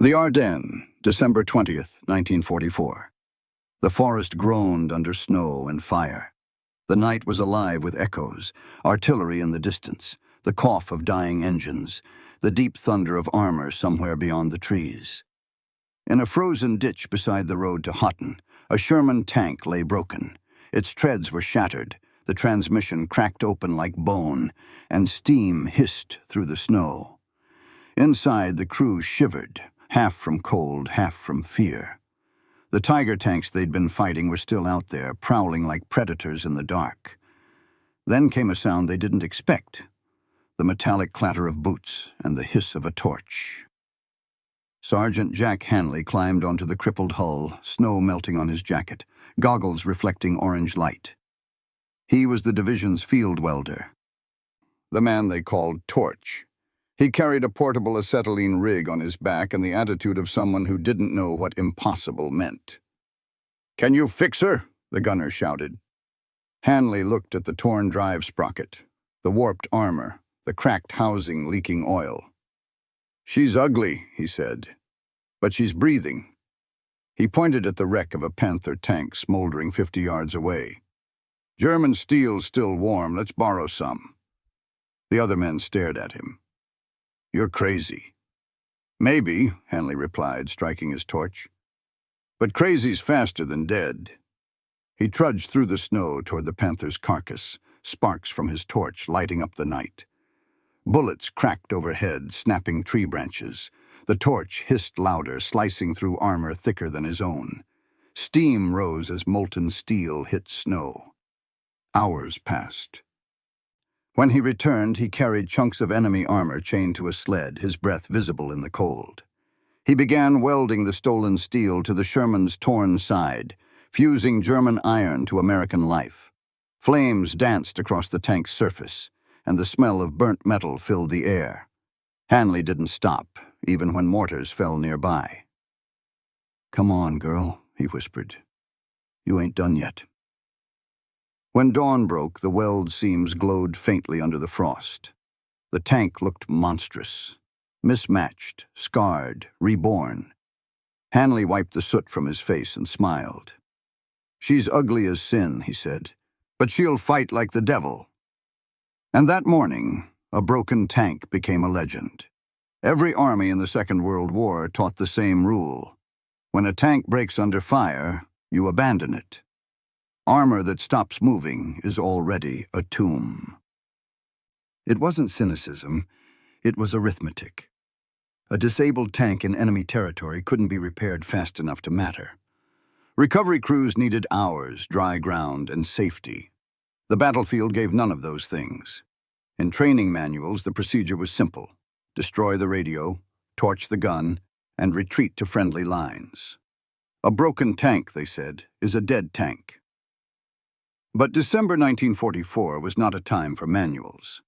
The Ardennes, December 20th, 1944. The forest groaned under snow and fire. The night was alive with echoes, artillery in the distance, the cough of dying engines, the deep thunder of armor somewhere beyond the trees. In a frozen ditch beside the road to Houghton, a Sherman tank lay broken. Its treads were shattered, the transmission cracked open like bone, and steam hissed through the snow. Inside, the crew shivered, half from cold, half from fear. The Tiger tanks they'd been fighting were still out there, prowling like predators in the dark. Then came a sound they didn't expect, the metallic clatter of boots and the hiss of a torch. Sergeant Jack Hanley climbed onto the crippled hull, snow melting on his jacket, goggles reflecting orange light. He was the division's field welder, the man they called Torch. He carried a portable acetylene rig on his back and the attitude of someone who didn't know what impossible meant. "Can you fix her?" the gunner shouted. Hanley looked at the torn drive sprocket, the warped armor, the cracked housing leaking oil. "She's ugly," he said, "but she's breathing." He pointed at the wreck of a Panther tank smoldering 50 yards away. "German steel's still warm, let's borrow some." The other men stared at him. "You're crazy." "Maybe," Hanley replied, striking his torch. "But crazy's faster than dead." He trudged through the snow toward the Panther's carcass, sparks from his torch lighting up the night. Bullets cracked overhead, snapping tree branches. The torch hissed louder, slicing through armor thicker than his own. Steam rose as molten steel hit snow. Hours passed. When he returned, he carried chunks of enemy armor chained to a sled, his breath visible in the cold. He began welding the stolen steel to the Sherman's torn side, fusing German iron to American life. Flames danced across the tank's surface, and the smell of burnt metal filled the air. Hanley didn't stop, even when mortars fell nearby. "Come on, girl," he whispered. "You ain't done yet." When dawn broke, the weld seams glowed faintly under the frost. The tank looked monstrous, mismatched, scarred, reborn. Hanley wiped the soot from his face and smiled. "She's ugly as sin," he said, "but she'll fight like the devil." And that morning, a broken tank became a legend. Every army in the Second World War taught the same rule. When a tank breaks under fire, you abandon it. Armor that stops moving is already a tomb. It wasn't cynicism, it was arithmetic. A disabled tank in enemy territory couldn't be repaired fast enough to matter. Recovery crews needed hours, dry ground, and safety. The battlefield gave none of those things. In training manuals, the procedure was simple: destroy the radio, torch the gun, and retreat to friendly lines. A broken tank, they said, is a dead tank. But December 1944 was not a time for manuals.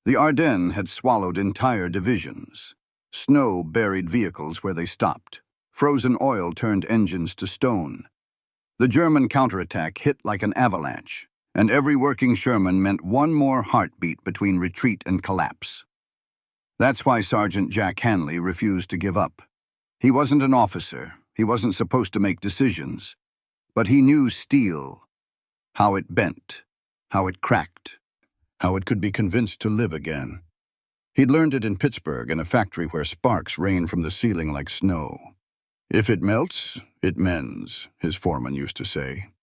The Ardennes had swallowed entire divisions. Snow buried vehicles where they stopped. Frozen oil turned engines to stone. The German counterattack hit like an avalanche, and every working Sherman meant one more heartbeat between retreat and collapse. That's why Sergeant Jack Hanley refused to give up. He wasn't an officer, he wasn't supposed to make decisions, but he knew steel. How it bent, how it cracked, how it could be convinced to live again. He'd learned it in Pittsburgh, in a factory where sparks rained from the ceiling like snow. "If it melts, it mends," his foreman used to say.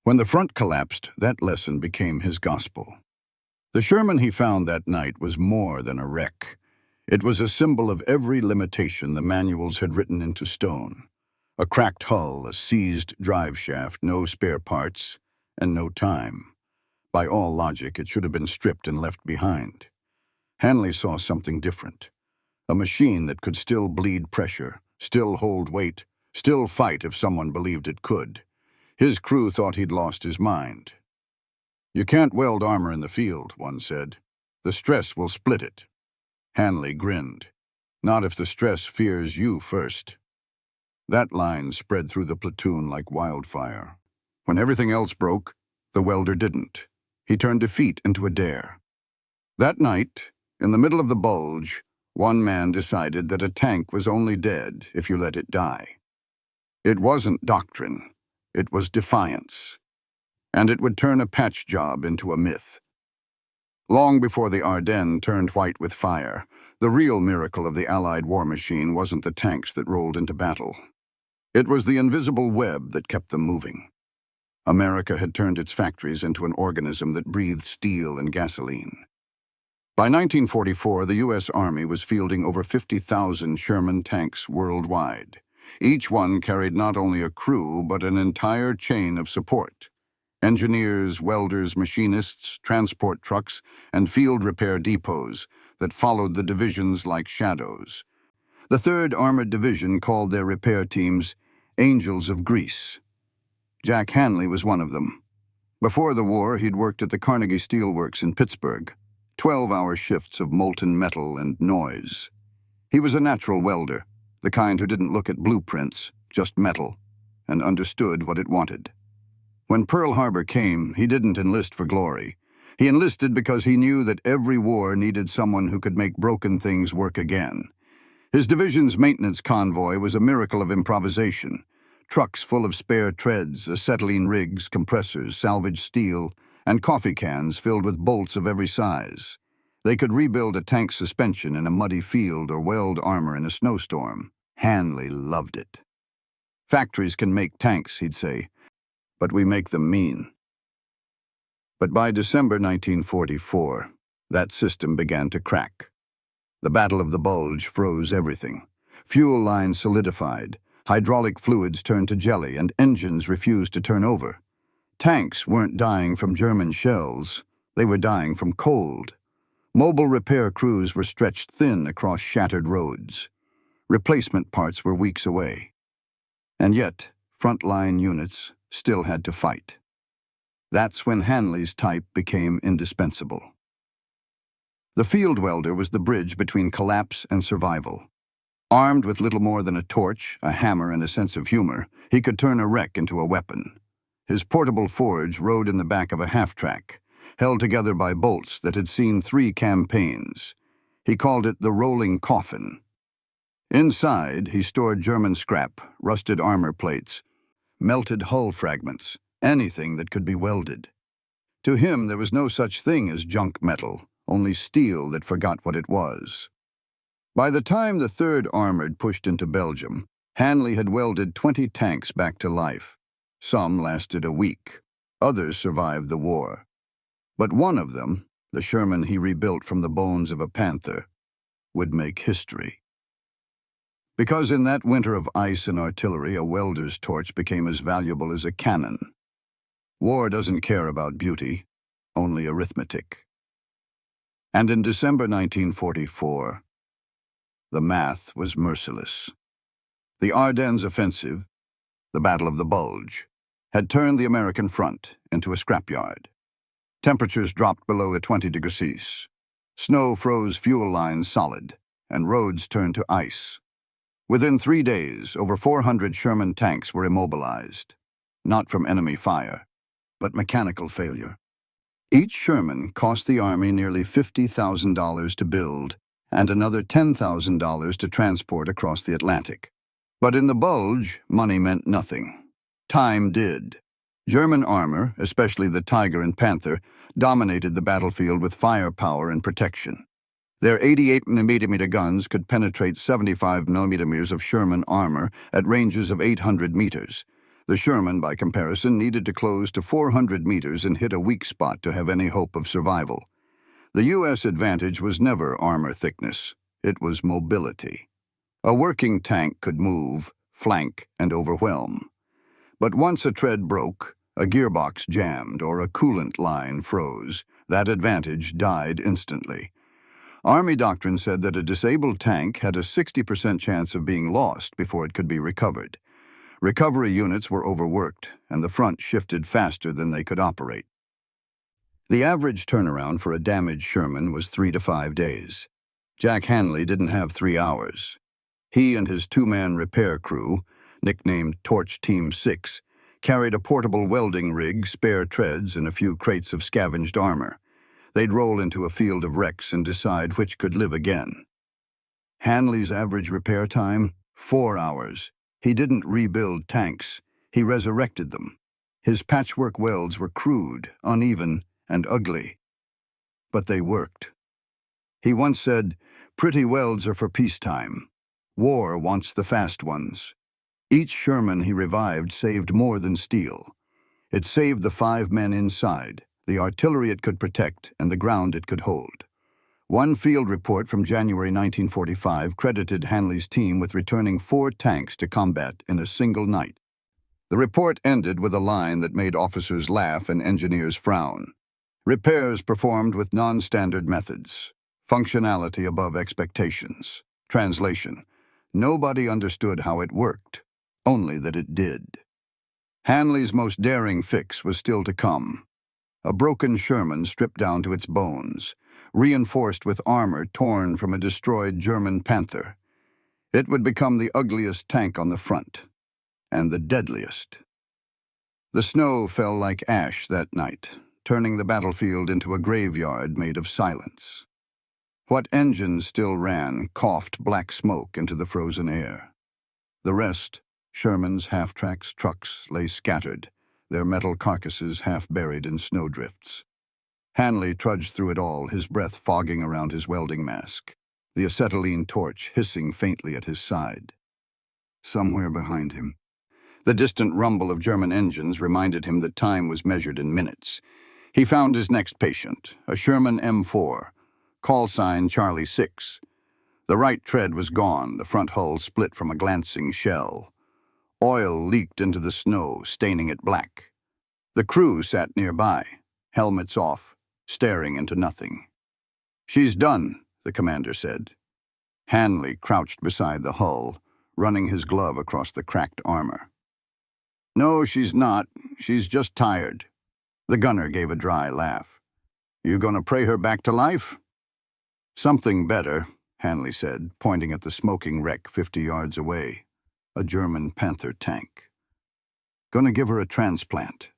When the front collapsed, that lesson became his gospel. The Sherman he found that night was more than a wreck. It was a symbol of every limitation the manuals had written into stone. A cracked hull, a seized drive shaft, no spare parts, and no time. By all logic, it should have been stripped and left behind. Hanley saw something different. A machine that could still bleed pressure, still hold weight, still fight if someone believed it could. His crew thought he'd lost his mind. "You can't weld armor in the field," one said. "The stress will split it." Hanley grinned. "Not if the stress fears you first." That line spread through the platoon like wildfire. When everything else broke, the welder didn't. He turned defeat into a dare. That night, in the middle of the Bulge, One man decided that a tank was only dead if you let it die. It wasn't doctrine, it was defiance. And it would turn a patch job into a myth. Long before the Ardennes turned white with fire, the real miracle of the Allied war machine wasn't the tanks that rolled into battle. It was the invisible web that kept them moving. America had turned its factories into an organism that breathed steel and gasoline. By 1944, the U.S. Army was fielding over 50,000 Sherman tanks worldwide. Each one carried not only a crew, but an entire chain of support. Engineers, welders, machinists, transport trucks, and field repair depots that followed the divisions like shadows. The 3rd Armored Division called their repair teams Angels of Grease. Jack Hanley was one of them. Before the war, he'd worked at the Carnegie Steel Works in Pittsburgh, 12-hour shifts of molten metal and noise. He was a natural welder, the kind who didn't look at blueprints, just metal, and understood what it wanted. When Pearl Harbor came, he didn't enlist for glory. He enlisted because he knew that every war needed someone who could make broken things work again. His division's maintenance convoy was a miracle of improvisation. Trucks full of spare treads, acetylene rigs, compressors, salvaged steel, and coffee cans filled with bolts of every size. They could rebuild a tank suspension in a muddy field or weld armor in a snowstorm. Hanley loved it. "Factories can make tanks," he'd say, "but we make them mean." But by December 1944, that system began to crack. The Battle of the Bulge froze everything. Fuel lines solidified, hydraulic fluids turned to jelly, and engines refused to turn over. Tanks weren't dying from German shells, they were dying from cold. Mobile repair crews were stretched thin across shattered roads. Replacement parts were weeks away. And yet, frontline units still had to fight. That's when Hanley's type became indispensable. The field welder was the bridge between collapse and survival. Armed with little more than a torch, a hammer, and a sense of humor, he could turn a wreck into a weapon. His portable forge rode in the back of a half-track, held together by bolts that had seen 3 campaigns. He called it the rolling coffin. Inside, he stored German scrap, rusted armor plates, melted hull fragments, anything that could be welded. To him, there was no such thing as junk metal, only steel that forgot what it was. By the time the 3rd Armored pushed into Belgium, Hanley had welded 20 tanks back to life. Some lasted a week. Others survived the war. But one of them, the Sherman he rebuilt from the bones of a Panther, would make history. Because in that winter of ice and artillery, a welder's torch became as valuable as a cannon. War doesn't care about beauty, only arithmetic. And in December 1944, the math was merciless. The Ardennes offensive, the Battle of the Bulge, had turned the American front into a scrapyard. Temperatures dropped below 20 degrees. Snow froze fuel lines solid, and roads turned to ice. Within 3 days, over 400 Sherman tanks were immobilized, not from enemy fire, but mechanical failure. Each Sherman cost the Army nearly $50,000 to build and another $10,000 to transport across the Atlantic. But in the Bulge, money meant nothing. Time did. German armor, especially the Tiger and Panther, dominated the battlefield with firepower and protection. Their 88mm guns could penetrate 75mm of Sherman armor at ranges of 800 meters. The Sherman, by comparison, needed to close to 400 meters and hit a weak spot to have any hope of survival. The U.S. advantage was never armor thickness. It was mobility. A working tank could move, flank, and overwhelm. But once a tread broke, a gearbox jammed, or a coolant line froze, that advantage died instantly. Army doctrine said that a disabled tank had a 60% chance of being lost before it could be recovered. Recovery units were overworked, and the front shifted faster than they could operate. The average turnaround for a damaged Sherman was 3 to 5 days. Jack Hanley didn't have 3 hours. He and his 2-man repair crew, nicknamed Torch Team 6, carried a portable welding rig, spare treads, and a few crates of scavenged armor. They'd roll into a field of wrecks and decide which could live again. Hanley's average repair time? 4 hours. He didn't rebuild tanks. He resurrected them. His patchwork welds were crude, uneven, and ugly. But they worked. He once said, "Pretty welds are for peacetime. War wants the fast ones." Each Sherman he revived saved more than steel. It saved the 5 men inside, the artillery it could protect, and the ground it could hold. One field report from January 1945 credited Hanley's team with returning 4 tanks to combat in a single night. The report ended with a line that made officers laugh and engineers frown. Repairs performed with non-standard methods. Functionality above expectations. Translation: nobody understood how it worked, only that it did. Hanley's most daring fix was still to come. A broken Sherman stripped down to its bones, reinforced with armor torn from a destroyed German Panther. It would become the ugliest tank on the front, and the deadliest. The snow fell like ash that night, turning the battlefield into a graveyard made of silence. What engines still ran coughed black smoke into the frozen air. The rest, Sherman's half-tracks, trucks, lay scattered, their metal carcasses half buried in snowdrifts. Hanley trudged through it all, his breath fogging around his welding mask, the acetylene torch hissing faintly at his side. Somewhere behind him, the distant rumble of German engines reminded him that time was measured in minutes. He found his next patient, a Sherman M4, call sign Charlie 6. The right tread was gone, the front hull split from a glancing shell. Oil leaked into the snow, staining it black. The crew sat nearby, helmets off, staring into nothing. "She's done," the commander said. Hanley crouched beside the hull, running his glove across the cracked armor. "No, she's not. She's just tired." The gunner gave a dry laugh. "You gonna pray her back to life?" "Something better," Hanley said, pointing at the smoking wreck 50 yards away. A German Panther tank. "Gonna give her a transplant."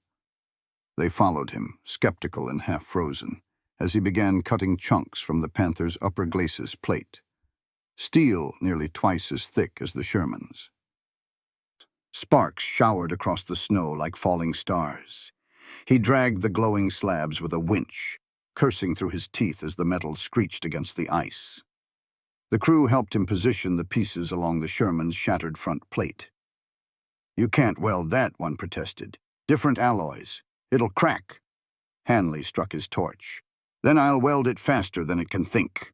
They followed him, skeptical and half-frozen, as he began cutting chunks from the Panther's upper glacis plate. Steel nearly twice as thick as the Sherman's. Sparks showered across the snow like falling stars. He dragged the glowing slabs with a winch, cursing through his teeth as the metal screeched against the ice. The crew helped him position the pieces along the Sherman's shattered front plate. "You can't weld that," one protested. "Different alloys. It'll crack." Hanley struck his torch. "Then I'll weld it faster than it can think."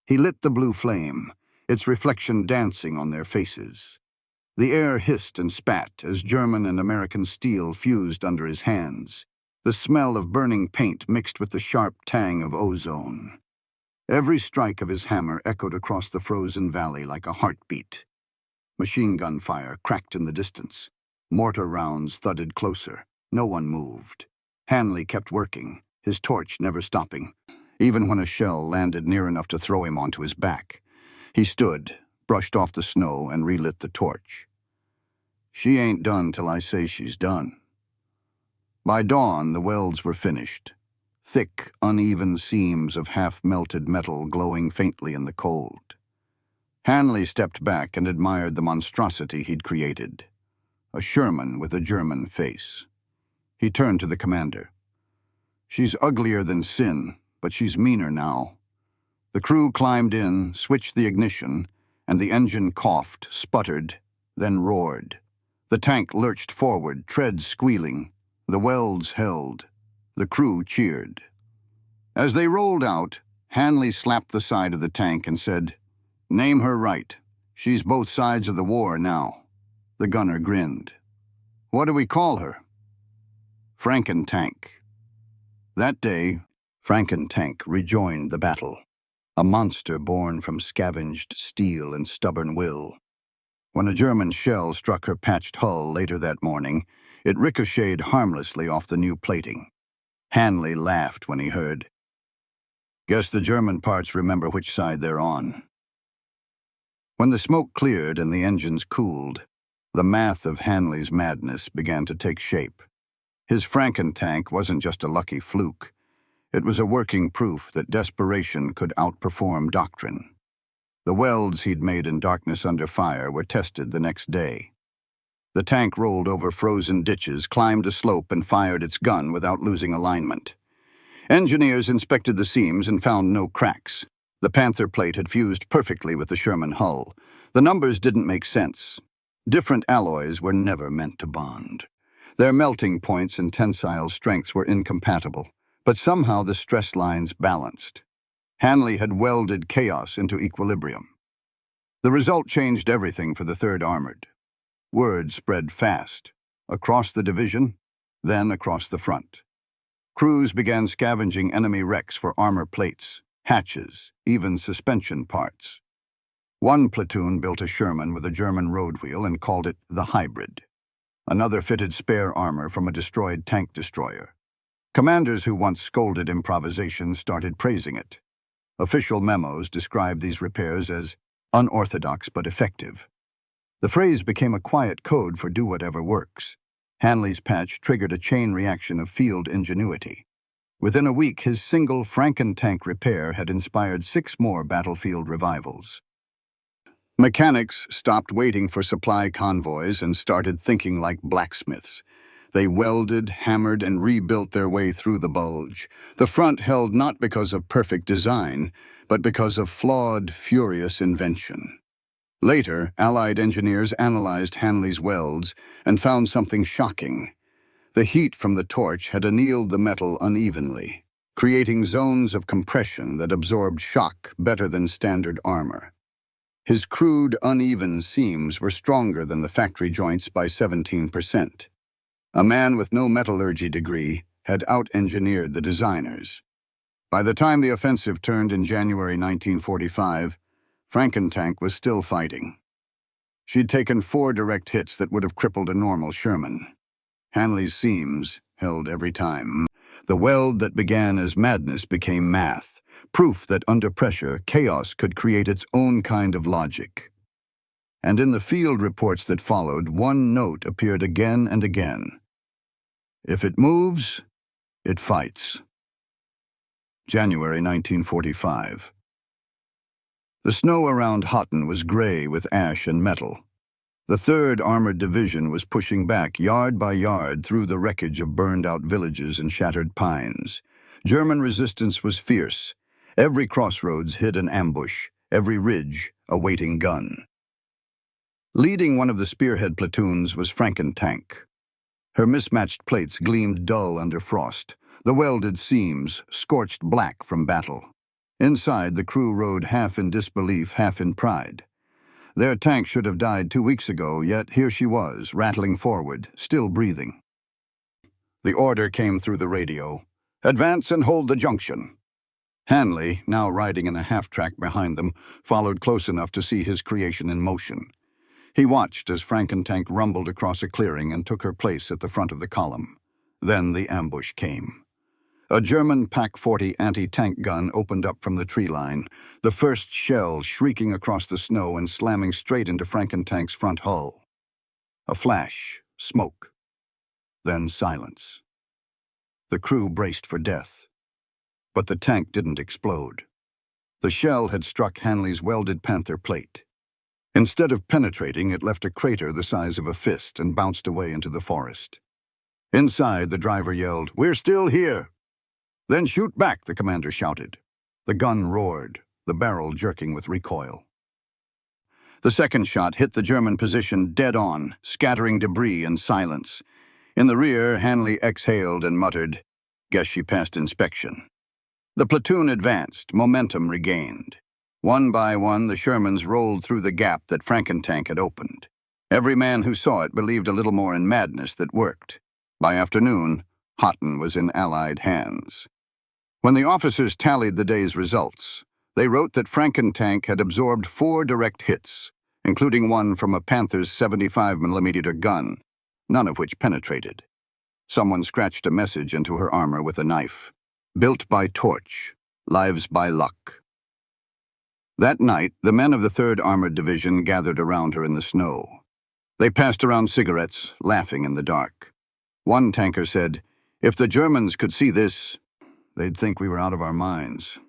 He lit the blue flame, its reflection dancing on their faces. The air hissed and spat as German and American steel fused under his hands, the smell of burning paint mixed with the sharp tang of ozone. Every strike of his hammer echoed across the frozen valley like a heartbeat. Machine gun fire cracked in the distance. Mortar rounds thudded closer. No one moved. Hanley kept working, his torch never stopping, even when a shell landed near enough to throw him onto his back. He stood, brushed off the snow, and relit the torch. "She ain't done till I say she's done." By dawn, the welds were finished. Thick, uneven seams of half-melted metal glowing faintly in the cold. Hanley stepped back and admired the monstrosity he'd created. A Sherman with a German face. He turned to the commander. "She's uglier than sin, but she's meaner now." The crew climbed in, switched the ignition, and the engine coughed, sputtered, then roared. The tank lurched forward, treads squealing. The welds held. The crew cheered. As they rolled out, Hanley slapped the side of the tank and said, "Name her right. She's both sides of the war now." The gunner grinned. "What do we call her?" "Frankentank." That day, Frankentank rejoined the battle, a monster born from scavenged steel and stubborn will. When a German shell struck her patched hull later that morning, it ricocheted harmlessly off the new plating. Hanley laughed when he heard, "Guess the German parts remember which side they're on." When the smoke cleared and the engines cooled, the math of Hanley's madness began to take shape. His Frankentank wasn't just a lucky fluke. It was a working proof that desperation could outperform doctrine. The welds he'd made in darkness under fire were tested the next day. The tank rolled over frozen ditches, climbed a slope, and fired its gun without losing alignment. Engineers inspected the seams and found no cracks. The Panther plate had fused perfectly with the Sherman hull. The numbers didn't make sense. Different alloys were never meant to bond. Their melting points and tensile strengths were incompatible, but somehow the stress lines balanced. Hanley had welded chaos into equilibrium. The result changed everything for the 3rd Armored. Word spread fast, across the division, then across the front. Crews began scavenging enemy wrecks for armor plates, hatches, even suspension parts. One platoon built a Sherman with a German road wheel and called it the Hybrid. Another fitted spare armor from a destroyed tank destroyer. Commanders who once scolded improvisation started praising it. Official memos described these repairs as unorthodox but effective. The phrase became a quiet code for do whatever works. Hanley's patch triggered a chain reaction of field ingenuity. Within a week, his single Frankentank repair had inspired 6 more battlefield revivals. Mechanics stopped waiting for supply convoys and started thinking like blacksmiths. They welded, hammered, and rebuilt their way through the Bulge. The front held not because of perfect design, but because of flawed, furious invention. Later, Allied engineers analyzed Hanley's welds and found something shocking. The heat from the torch had annealed the metal unevenly, creating zones of compression that absorbed shock better than standard armor. His crude, uneven seams were stronger than the factory joints by 17%. A man with no metallurgy degree had out-engineered the designers. By the time the offensive turned in January 1945, Frankentank was still fighting. She'd taken 4 direct hits that would have crippled a normal Sherman. Hanley's seams held every time. The weld that began as madness became math, proof that under pressure, chaos could create its own kind of logic. And in the field reports that followed, one note appeared again and again. If it moves, it fights. January 1945. The snow around Houghton was gray with ash and metal. The 3rd Armored Division was pushing back yard by yard through the wreckage of burned-out villages and shattered pines. German resistance was fierce. Every crossroads hid an ambush, every ridge a waiting gun. Leading one of the spearhead platoons was Frankentank. Her mismatched plates gleamed dull under frost, the welded seams scorched black from battle. Inside, the crew rode half in disbelief, half in pride. Their tank should have died 2 weeks ago, yet here she was, rattling forward, still breathing. The order came through the radio. Advance and hold the junction. Hanley, now riding in a half-track behind them, followed close enough to see his creation in motion. He watched as Frankentank rumbled across a clearing and took her place at the front of the column. Then the ambush came. A German Pak-40 anti-tank gun opened up from the tree line, the first shell shrieking across the snow and slamming straight into Frankentank's front hull. A flash, smoke, then silence. The crew braced for death. But the tank didn't explode. The shell had struck Hanley's welded Panther plate. Instead of penetrating, it left a crater the size of a fist and bounced away into the forest. Inside, the driver yelled, "We're still here!" "Then shoot back," the commander shouted. The gun roared, the barrel jerking with recoil. The second shot hit the German position dead on, scattering debris and silence. In the rear, Hanley exhaled and muttered, "Guess she passed inspection." The platoon advanced, momentum regained. One by one, the Shermans rolled through the gap that Frankentank had opened. Every man who saw it believed a little more in madness that worked. By afternoon, Houghton was in Allied hands. When the officers tallied the day's results, they wrote that Frankentank had absorbed 4 direct hits, including one from a Panther's 75mm gun, none of which penetrated. Someone scratched a message into her armor with a knife. Built by torch, lives by luck. That night, the men of the 3rd Armored Division gathered around her in the snow. They passed around cigarettes, laughing in the dark. One tanker said, "If the Germans could see this, they'd think we were out of our minds."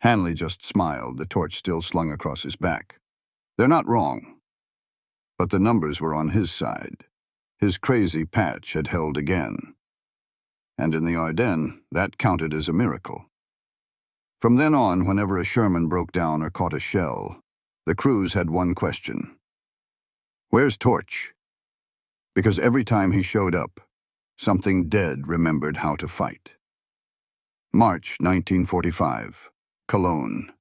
Hanley just smiled, the torch still slung across his back. They're not wrong, but the numbers were on his side. His crazy patch had held again. And in the Ardennes, that counted as a miracle. From then on, whenever a Sherman broke down or caught a shell, the crews had one question. Where's Torch? Because every time he showed up, something dead remembered how to fight. March 1945, Cologne.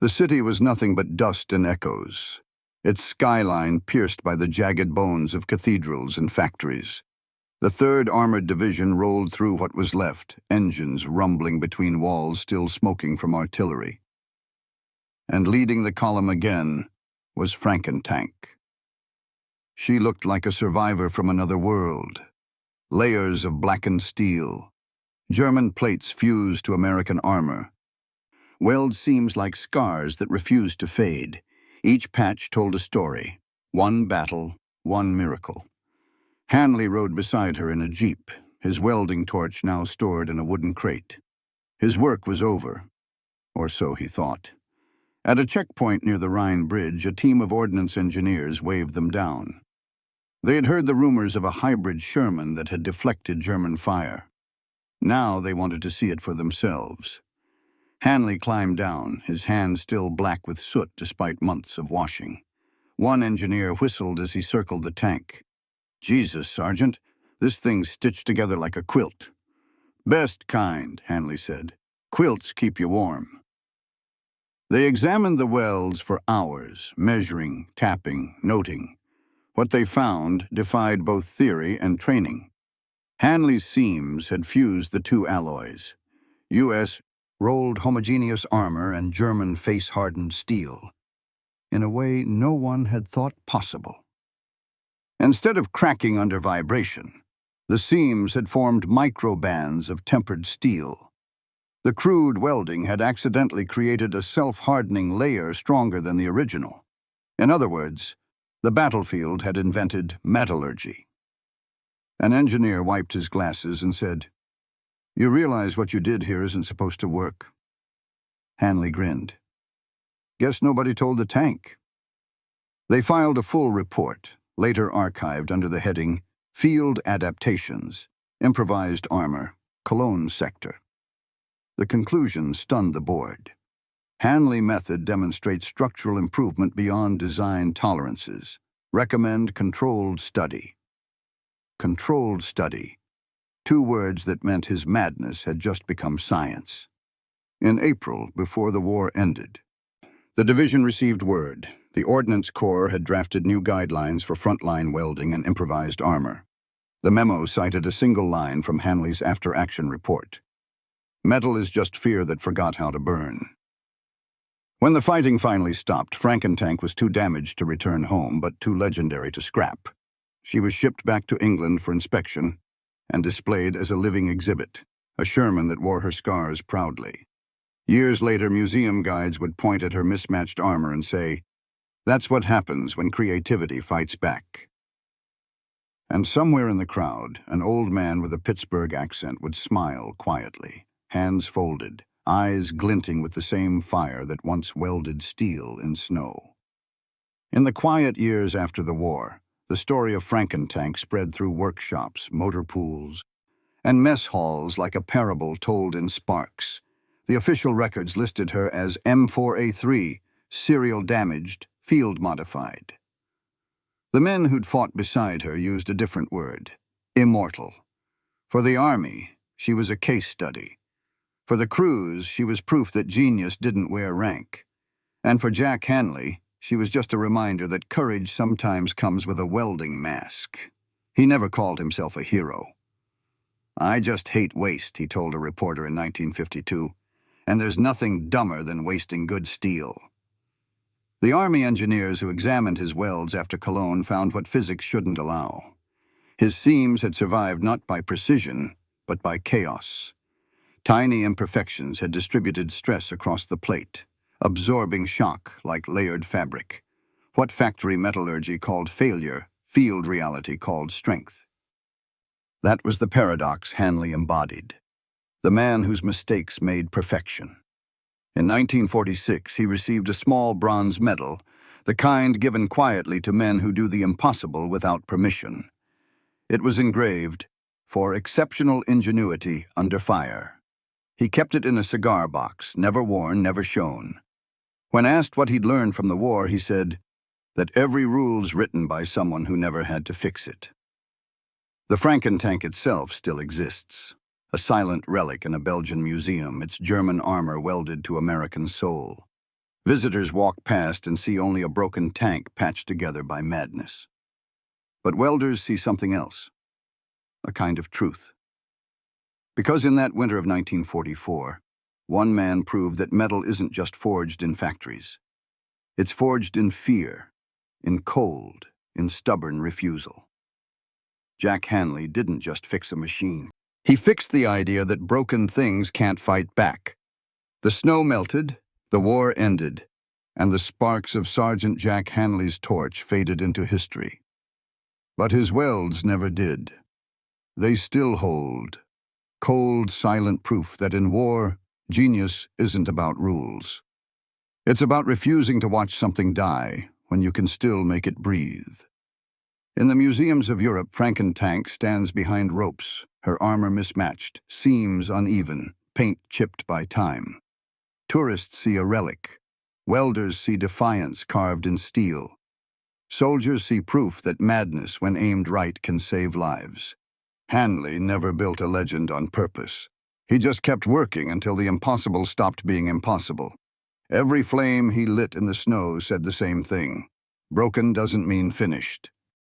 The city was nothing but dust and echoes, its skyline pierced by the jagged bones of cathedrals and factories. The 3rd Armored Division rolled through what was left, engines rumbling between walls still smoking from artillery. And leading the column again was Frankentank. She looked like a survivor from another world. Layers of blackened steel, German plates fused to American armor. Weld seams like scars that refused to fade. Each patch told a story. One battle, one miracle. Hanley rode beside her in a jeep, his welding torch now stored in a wooden crate. His work was over, or so he thought. At a checkpoint near the Rhine Bridge, a team of ordnance engineers waved them down. They had heard the rumors of a hybrid Sherman that had deflected German fire. Now they wanted to see it for themselves. Hanley climbed down, his hands still black with soot despite months of washing. One engineer whistled as he circled the tank. Jesus, Sergeant, this thing's stitched together like a quilt. Best kind, Hanley said. Quilts keep you warm. They examined the welds for hours, measuring, tapping, noting. What they found defied both theory and training. Hanley's seams had fused the two alloys, U.S. rolled homogeneous armor and German face-hardened steel, in a way no one had thought possible. Instead of cracking under vibration, the seams had formed microbands of tempered steel. The crude welding had accidentally created a self-hardening layer stronger than the original. In other words, the battlefield had invented metallurgy. An engineer wiped his glasses and said, "You realize what you did here isn't supposed to work." Hanley grinned. "Guess nobody told the tank." They filed a full report, later archived under the heading Field Adaptations, Improvised Armor, Cologne Sector. The conclusion stunned the board. Hanley method demonstrates structural improvement beyond design tolerances. Recommend controlled study. Controlled study. 2 words that meant his madness had just become science. In April, before the war ended, the division received word. The Ordnance Corps had drafted new guidelines for frontline welding and improvised armor. The memo cited a single line from Hanley's after-action report. Metal is just fear that forgot how to burn. When the fighting finally stopped, Frankentank was too damaged to return home, but too legendary to scrap. She was shipped back to England for inspection and displayed as a living exhibit, a Sherman that wore her scars proudly. Years later, museum guides would point at her mismatched armor and say, "That's what happens when creativity fights back." And somewhere in the crowd, an old man with a Pittsburgh accent would smile quietly, hands folded, eyes glinting with the same fire that once welded steel in snow. In the quiet years after the war, the story of Frankentank spread through workshops, motor pools, and mess halls like a parable told in sparks. The official records listed her as M4A3, serial damaged, field modified. The men who'd fought beside her used a different word, immortal. For the Army, she was a case study. For the crews, she was proof that genius didn't wear rank. And for Jack Hanley, she was just a reminder that courage sometimes comes with a welding mask. He never called himself a hero. "I just hate waste," he told a reporter in 1952, "and there's nothing dumber than wasting good steel." The Army engineers who examined his welds after Cologne found what physics shouldn't allow. His seams had survived not by precision, but by chaos. Tiny imperfections had distributed stress across the plate, absorbing shock like layered fabric. What factory metallurgy called failure, field reality called strength. That was the paradox Hanley embodied. The man whose mistakes made perfection. In 1946, he received a small bronze medal, the kind given quietly to men who do the impossible without permission. It was engraved, "For exceptional ingenuity under fire." He kept it in a cigar box, never worn, never shown. When asked what he'd learned from the war, he said that every rule's written by someone who never had to fix it. The Frankentank itself still exists, a silent relic in a Belgian museum, its German armor welded to American soul. Visitors walk past and see only a broken tank patched together by madness. But welders see something else, a kind of truth. Because in that winter of 1944, one man proved that metal isn't just forged in factories. It's forged in fear, in cold, in stubborn refusal. Jack Hanley didn't just fix a machine. He fixed the idea that broken things can't fight back. The snow melted, the war ended, and the sparks of Sergeant Jack Hanley's torch faded into history. But his welds never did. They still hold cold, silent proof that in war, genius isn't about rules. It's about refusing to watch something die when you can still make it breathe. In the museums of Europe, Frankentank stands behind ropes, her armor mismatched, seams uneven, paint chipped by time. Tourists see a relic. Welders see defiance carved in steel. Soldiers see proof that madness, when aimed right, can save lives. Hanley never built a legend on purpose. He just kept working until the impossible stopped being impossible. Every flame he lit in the snow said the same thing. Broken doesn't mean finished.